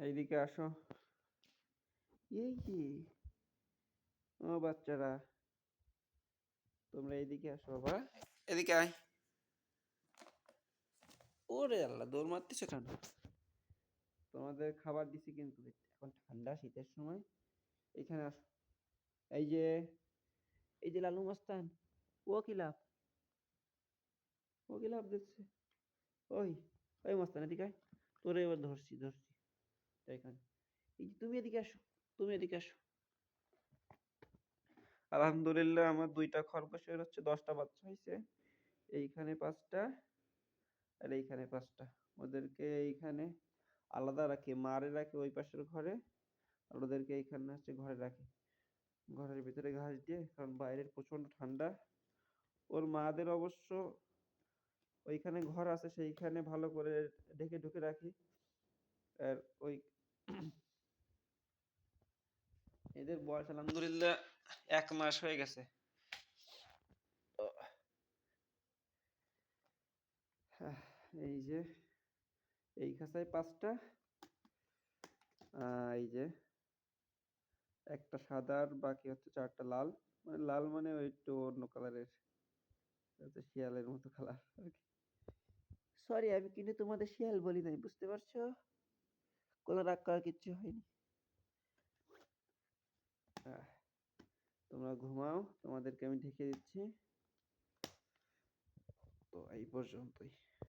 এইদিকে আসো। এই কি, ও বাচ্চারা, তোমরা এইদিকে আসো বাবা, এদিকে আয়। ওরে আল্লাহ, দৌড় মারতেছো কেন? তোমাদের খাবার দিছি কিন্তু, এখন ঠান্ডা শীতের সময়। এখানে আসো। এই যে, এই যে লালু মাস্তান, ও কি লাভ, ও কি লাভ দিচ্ছে। ওই, ওই মাস্তান এদিকে আয়। তোরে এবার ধরছি ধরছি। এখানে, এই যে তুমি এদিকে আসো, তুমি এদিকে আসো। আলহামদুলিল্লাহ আমার 2টা খরগোশের হচ্ছে 10টা বাচ্চা হয়েছে। এইখানে 5টা আর এইখানে 5টা। ওদেরকে এইখানে আলাদা রাখি, মারে রাখি ওই পাশের ঘরে, আর ওদেরকে এইখানে হচ্ছে ঘরে রাখি, ঘরের ভিতরে ঘাস দিয়ে, কারণ বাইরের প্রচন্ড ঠান্ডা। ওর মাদের অবশ্য ওইখানে ঘর আছে, সেইখানে ভালো করে ঢেকে ঢুকে রাখি। আর ওই এদের বয়স আলহামদুলিল্লাহ 1 মাস হয়ে গেছে। এই যে, এই খাঁচায় 5টা, এই যে একটা সাদা আর বাকি হচ্ছে 4টা লাল। মানে লাল মানে ওই একটু অন্য কালারের, শিয়ালের মতো কালার আর কি। সরি, আমি কিন্তু তোমাদের শিয়াল বলি নাই, বুঝতে পারছো? কোনো রাগ করার কিচ্ছু হয়নি। তোমরা ঘুমাও, তোমাদেরকে আমি ঢেকে দিচ্ছি। তো এই পর্যন্তই।